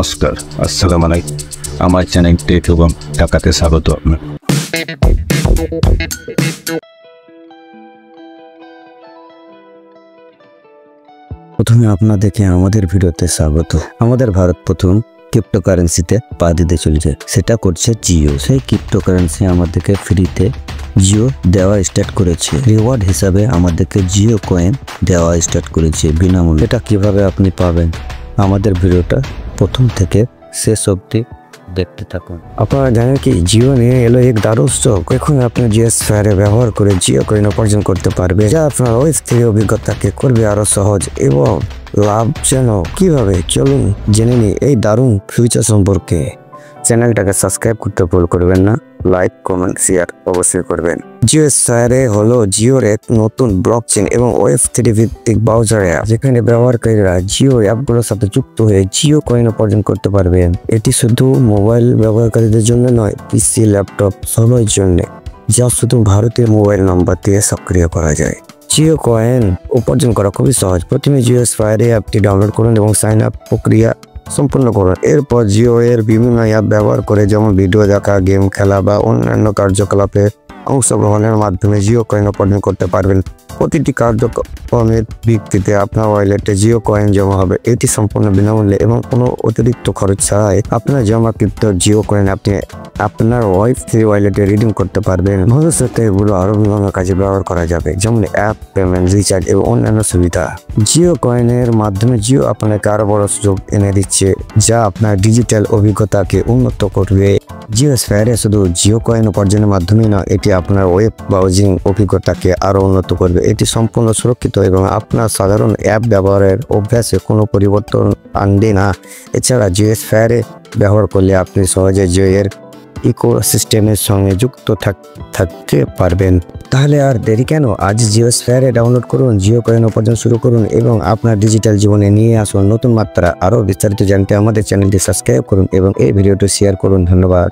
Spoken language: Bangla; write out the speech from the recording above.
নমস্কার, আসসালামু আলাইকুম। আমার চ্যানেল টেক এবং টাকাতে স্বাগত আপনার। প্রথমে আপনাদেরকে আমাদের ভিডিওতে স্বাগত। আমাদের ভারত প্রথম ক্রিপ্টোকারেন্সিতে পা দিতে চলেছে, সেটা করছে জিও। সেই ক্রিপ্টোকারেন্সি আমাদেরকে ফ্রিতে জিও দেওয়া স্টার্ট করেছে। রিওয়ার্ড হিসাবে আমাদেরকে জিও কয়েন দেওয়া স্টার্ট করেছে বিনামূল্যে। এটা কিভাবে আপনি পাবেন, আমাদের ভিডিওটা প্রথম থেকে শেষ অবধি দেখতে থাকুন। আপনারা জানেন কি, জিও নিয়ে এলো এক দারুণ স্টক। এখন আপনি JioSphere ব্যবহার করে জিও কয়েন উপার্জন করতে পারবে, যা আপনার অস্থায়ী অভিজ্ঞতাকে করবে আরো সহজ এবং লাভজনক। কিভাবে, চলুন জেনে নিই এই দারুণ ফিউচার সম্পর্কে। চ্যানেলটাকে সাবস্ক্রাইব করতে ভুল করবেন না, লাইক কমেন্ট শেয়ার অবশ্যই করবেন। JioSphere হলো জিওর এক নতুন ব্লকচেন এবং Web3 ভিত্তিক ব্রাউজার অ্যাপ, যেখানে ব্যবহারকারীরা জিও অ্যাপগুলোর সাথে যুক্ত হয়ে জিও কয়েন উপার্জন করতে পারবেন। এটি শুধু মোবাইল ব্যবহারকারীদের জন্য নয়, পিসি, ল্যাপটপ সবার জন্য, যা শুধু ভারতীয় মোবাইল নাম্বার দিয়ে সক্রিয় করা যায়। জিও কয়েন উপার্জন করা খুবই সহজ। প্রথমে JioSphere অ্যাপটি ডাউনলোড করুন এবং সাইন আপ প্রক্রিয়া সম্পূর্ণ করুন। এরপর জিও এর বিভিন্ন অ্যাপ ব্যবহার করে, যেমন ভিডিও দেখা, গেম খেলা বা অন্যান্য কার্যকলাপে অংশগ্রহণের মাধ্যমে জিও কয়েন উপার্জন করতে পারবেন। প্রতিটি কার্যক্রমের ভিত্তিতে আপনার ওয়ালেটে জিও কয়েন জমা হবে। এটি সম্পূর্ণ বিনামূল্যে এবং কোনো অতিরিক্ত খরচ ছাড়াই আপনার জমাকৃত জিও কয়েন আপনি আপনার Web3 ওয়ালেটে রিডিম করতে পারবেন। ভবিষ্যতে এগুলো আরও বিভিন্ন কাজে ব্যবহার করা যাবে, যেমন অ্যাপ পেমেন্ট, রিচার্জ এবং অন্যান্য সুবিধা। জিও কয়েনের মাধ্যমে জিও আপনাকে আরও বড় সুযোগ এনে দিচ্ছে, যা আপনার ডিজিটাল অভিজ্ঞতাকে উন্নত করবে। JioSphere শুধু জিও কয়েন উপার্জনের মাধ্যমেই নয়, এটি আপনার ওয়েব ব্রাউজিং অভিজ্ঞতাকে আরও উন্নত করবে। এটি সম্পূর্ণ সুরক্ষিত এবং আপনার সাধারণ অ্যাপ ব্যবহারের অভ্যাসে কোনো পরিবর্তন আনবে না। এছাড়া JioSphere ব্যবহার করলে আপনি সহজে জিও এর ইকোসিস্টেমের সঙ্গে যুক্ত থাকতে পারবেন। তাহলে আর দেরি কেন, আজ JioSphere ডাউনলোড করুন, জিও কয়েন উপার্জন শুরু করুন এবং আপনার ডিজিটাল জীবনে নিয়ে আসুন নতুন মাত্রা। আরও বিস্তারিত জানতে আমাদের চ্যানেলটি সাবস্ক্রাইব করুন এবং এই ভিডিওটি শেয়ার করুন। ধন্যবাদ।